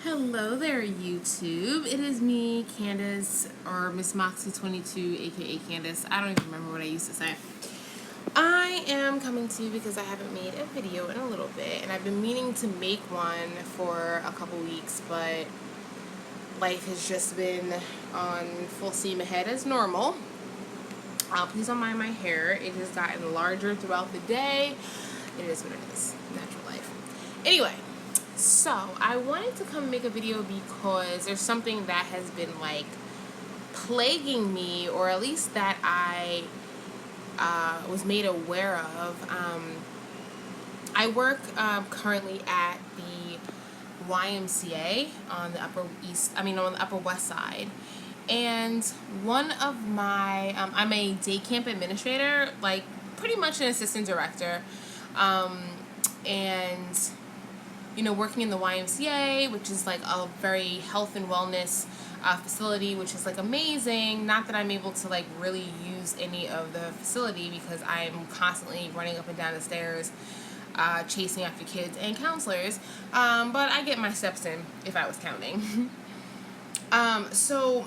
Hello there, YouTube. It is me, Candace, or Miss Moxie22, aka Candace. I don't even remember what I used to say. I am coming to you because I haven't made a video in a little bit, and I've been meaning to make one for a couple weeks, but life has just been on full steam ahead as normal. Please don't mind my hair. It has gotten larger throughout the day. It is what it is. Natural life. Anyway. So, I wanted to come make a video because there's something that has been plaguing me, or at least that I was made aware of. I work currently at the YMCA on the on the Upper West Side. And one of my, I'm a day camp administrator, pretty much an assistant director. And working in the YMCA, which is a very health and wellness facility, which is amazing. Not that I'm able to really use any of the facility because I'm constantly running up and down the stairs, chasing after kids and counselors. But I get my steps in if I was counting. So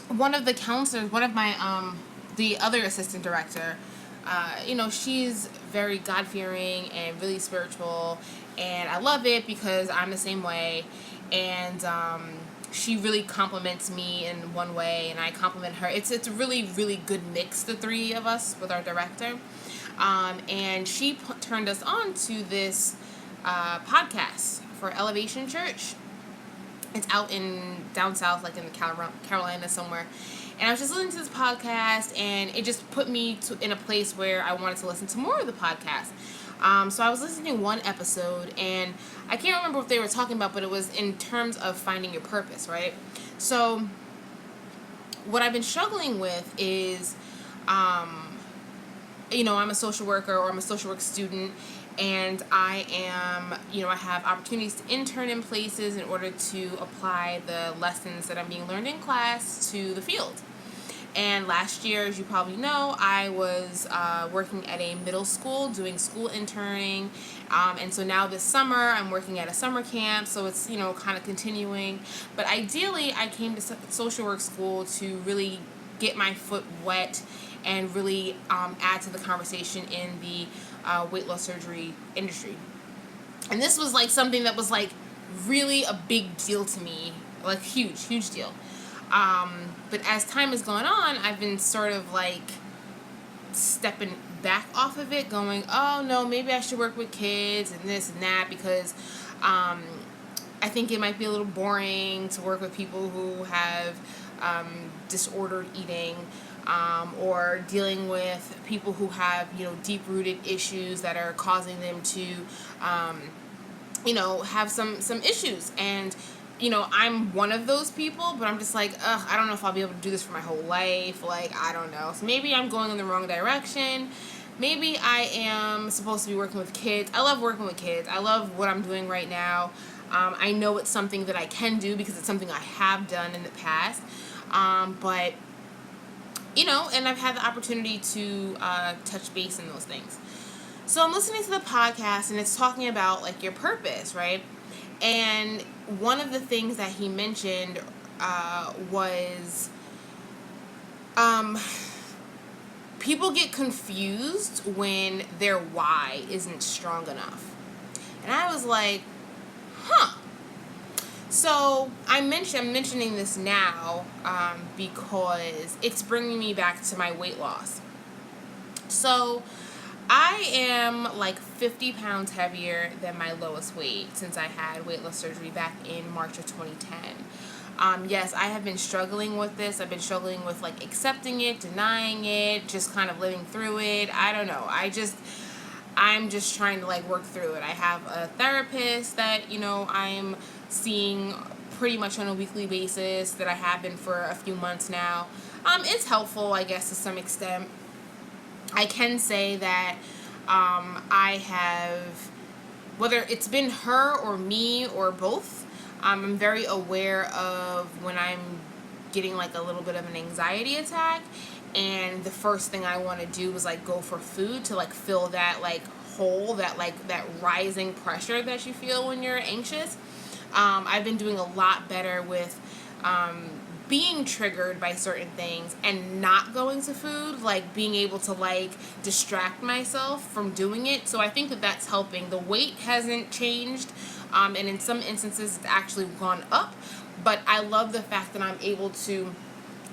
one of the counselors, the other assistant director, she's very God-fearing and really spiritual, and I love it because I'm the same way, and she really compliments me in one way, and I compliment her. It's a really, really good mix, the three of us, with our director, and she turned us on to this podcast for Elevation Church. It's out down south, in the Carolina somewhere. And I was just listening to this podcast, and it just put me in a place where I wanted to listen to more of the podcast. So I was listening to one episode, and I can't remember what they were talking about, but it was in terms of finding your purpose, right? So what I've been struggling with is, I'm a social worker, or I'm a social work student, and I have opportunities to intern in places in order to apply the lessons that I'm being learned in class to the field. And last year, as you probably know, I was working at a middle school doing school interning. And so now this summer, I'm working at a summer camp. So it's, kind of continuing. But ideally, I came to social work school to really get my foot wet and really add to the conversation in the weight loss surgery industry. And this was something that was really a big deal to me, huge deal. But as time has gone on, I've been sort of stepping back off of it, going, oh no, maybe I should work with kids and this and that, because I think it might be a little boring to work with people who have disordered eating, or dealing with people who have, deep-rooted issues that are causing them to, have some issues. And I'm one of those people, but I'm just I don't know if I'll be able to do this for my whole life. I don't know. So maybe I'm going in the wrong direction. Maybe I am supposed to be working with kids. I love working with kids. I love what I'm doing right now. I know it's something that I can do because it's something I have done in the past. But, and I've had the opportunity to touch base in those things. So I'm listening to the podcast, and it's talking about, your purpose, right? And one of the things that he mentioned was people get confused when their why isn't strong enough. And I was like, huh. So I'm mentioning this now because it's bringing me back to my weight loss. So I am 50 pounds heavier than my lowest weight since I had weight loss surgery back in March of 2010. Yes, I have been struggling with this. I've been struggling with accepting it, denying it, just kind of living through it. I don't know. I'm just trying to work through it. I have a therapist that, I'm seeing pretty much on a weekly basis, that I have been for a few months now. It's helpful, I guess, to some extent. I can say that I have, whether it's been her or me or both, I'm very aware of when I'm getting a little bit of an anxiety attack, and the first thing I want to do is go for food to fill that hole, that rising pressure that you feel when you're anxious. I've been doing a lot better with being triggered by certain things and not going to food, like being able to like distract myself from doing it. So I think that that's helping. The weight hasn't changed, and in some instances it's actually gone up, but I love the fact that I'm able to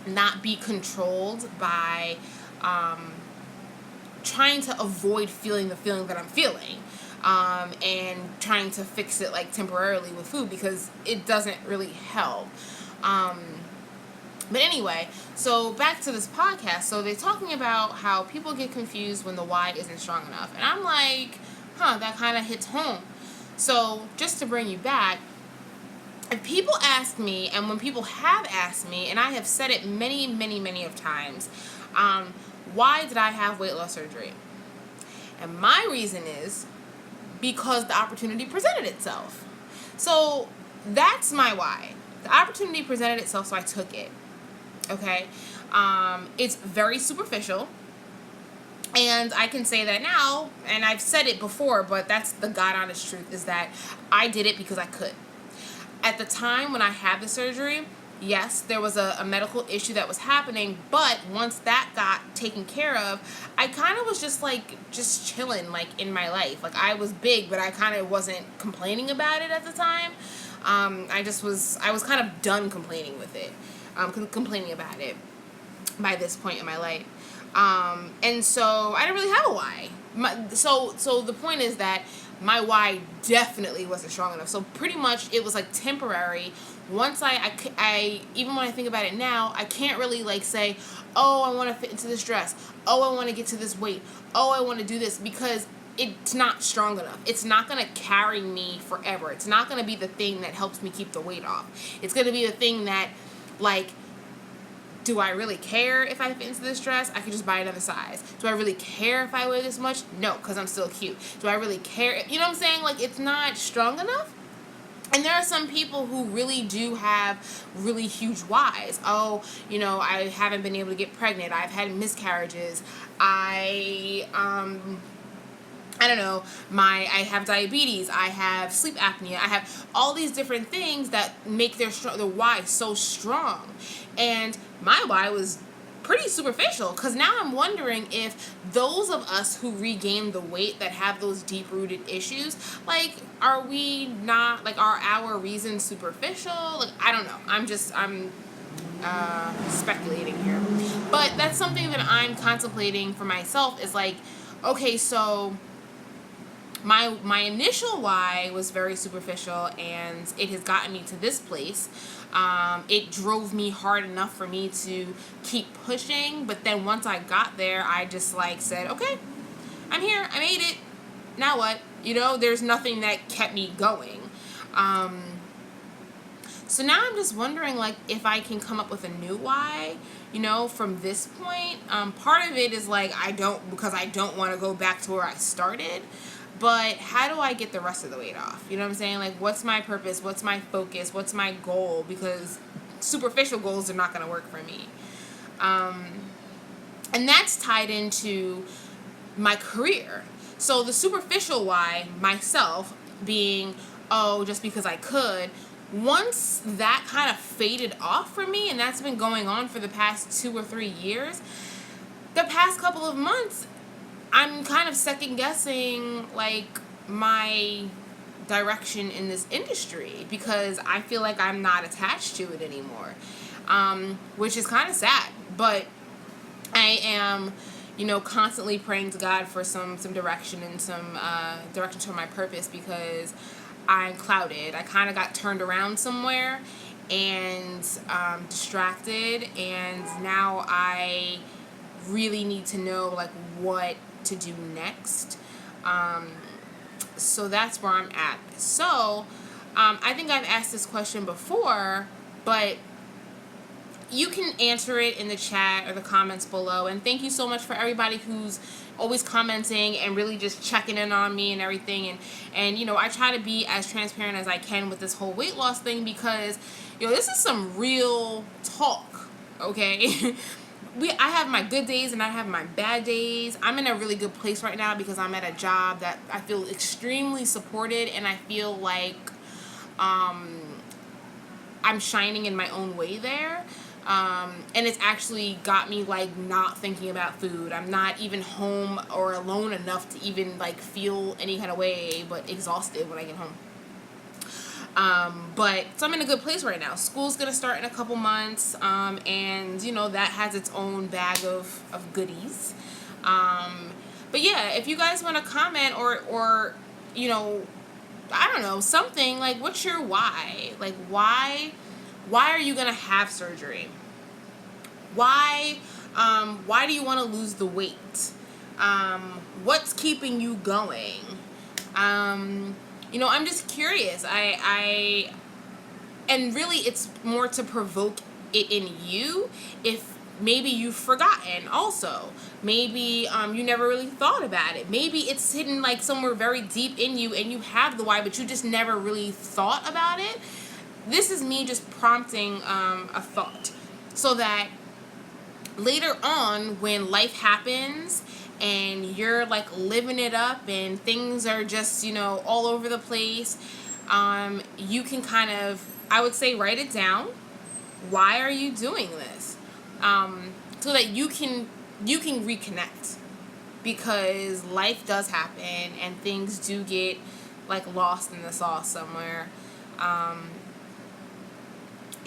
not be controlled by trying to avoid feeling the feeling that I'm feeling, and trying to fix it like temporarily with food, because it doesn't really help. But anyway, so back to this podcast. So they're talking about how people get confused when the why isn't strong enough. And I'm like, that kind of hits home. So just to bring you back, if people ask me, and when people have asked me, and I have said it many, many, many of times, why did I have weight loss surgery? And my reason is because the opportunity presented itself. So that's my why. The opportunity presented itself, so I took it. Okay? It's very superficial. And I can say that now, and I've said it before, but that's the God honest truth, is that I did it because I could. At the time when I had the surgery, yes, there was a medical issue that was happening, but once that got taken care of, I kind of was just chilling, like, in my life. Like, I was big, but I kind of wasn't complaining about it at the time. I was kind of done complaining with it, complaining about it by this point in my life. And so I didn't really have a why. So the point is that my why definitely wasn't strong enough. So pretty much it was like temporary. Once I even when I think about it now, I can't really like say, oh, I want to fit into this dress. Oh, I want to get to this weight. Oh, I want to do this, because it's not strong enough. It's not going to carry me forever. It's not going to be the thing that helps me keep the weight off. It's going to be the thing that, like, do I really care if I fit into this dress? I could just buy another size. Do I really care if I weigh this much? No, because I'm still cute. Do I really care? You know what I'm saying? Like, it's not strong enough. And there are some people who really do have really huge whys. Oh, I haven't been able to get pregnant. I've had miscarriages. I don't know, I have diabetes, I have sleep apnea, I have all these different things that make their why so strong. And my why was pretty superficial, because now I'm wondering if those of us who regain the weight that have those deep-rooted issues, like, are our reasons superficial? Like, I don't know. I'm speculating here. But that's something that I'm contemplating for myself, is like, okay, so my initial why was very superficial, and it has gotten me to this place. It drove me hard enough for me to keep pushing, but then once I got there, I just said, okay, I'm here, I made it, now what? There's nothing that kept me going. So now I'm just wondering, if I can come up with a new why, from this point. Part of it is because I don't want to go back to where I started. But how do I get the rest of the weight off? You know what I'm saying? What's my purpose? What's my focus? What's my goal? Because superficial goals are not going to work for me. And that's tied into my career. So the superficial why, myself, being, oh, just because I could, once that kind of faded off for me, and that's been going on for the past 2 or 3 years, the past couple of months, I'm kind of second guessing my direction in this industry, because I feel like I'm not attached to it anymore, which is kind of sad. But I am, constantly praying to God for some direction and some direction to my purpose, because I'm clouded. I kind of got turned around somewhere and distracted, and now I really need to know what to do next. So that's where I'm at. So I think I've asked this question before, but you can answer it in the chat or the comments below. And thank you so much for everybody who's always commenting and really just checking in on me and everything. And I try to be as transparent as I can with this whole weight loss thing, because this is some real talk, okay? I have my good days and I have my bad days. I'm in a really good place right now because I'm at a job that I feel extremely supported, and I feel like I'm shining in my own way there. And it's actually got me like not thinking about food. I'm not even home or alone enough to even like feel any kind of way, but exhausted when I get home. But so I'm in a good place right now. School's gonna start in a couple months, and you know that has its own bag of goodies. But yeah, if you guys want to comment or you know, I don't know, something like, what's your why? Like why are you gonna have surgery? Why do you want to lose the weight? What's keeping you going? You know, I'm just curious. And really it's more to provoke it in you. If maybe you've forgotten also, maybe you never really thought about it, maybe it's hidden like somewhere very deep in you and you have the why but you just never really thought about it. This is me just prompting a thought so that later on when life happens and you're like living it up and things are just, you know, all over the place, you can kind of, I would say, write it down. Why are you doing this? So that you can reconnect, because life does happen and things do get like lost in the sauce somewhere.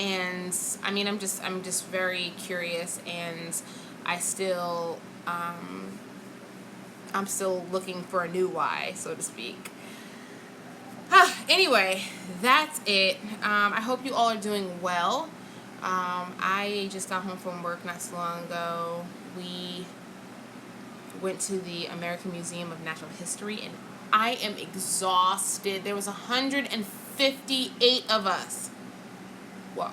And I mean, I'm just very curious, and I still I'm still looking for a new why, so to speak. Anyway, that's it. I hope you all are doing well. I just got home from work not so long ago. We went to the American Museum of Natural History, and I am exhausted. There was 158 of us. Whoa.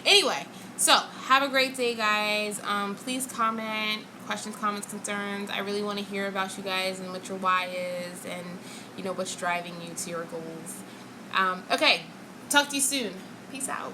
Anyway, so have a great day, guys. Please comment, questions, comments, concerns. I really want to hear about you guys and what your why is, and you know what's driving you to your goals. Okay, talk to you soon. Peace out.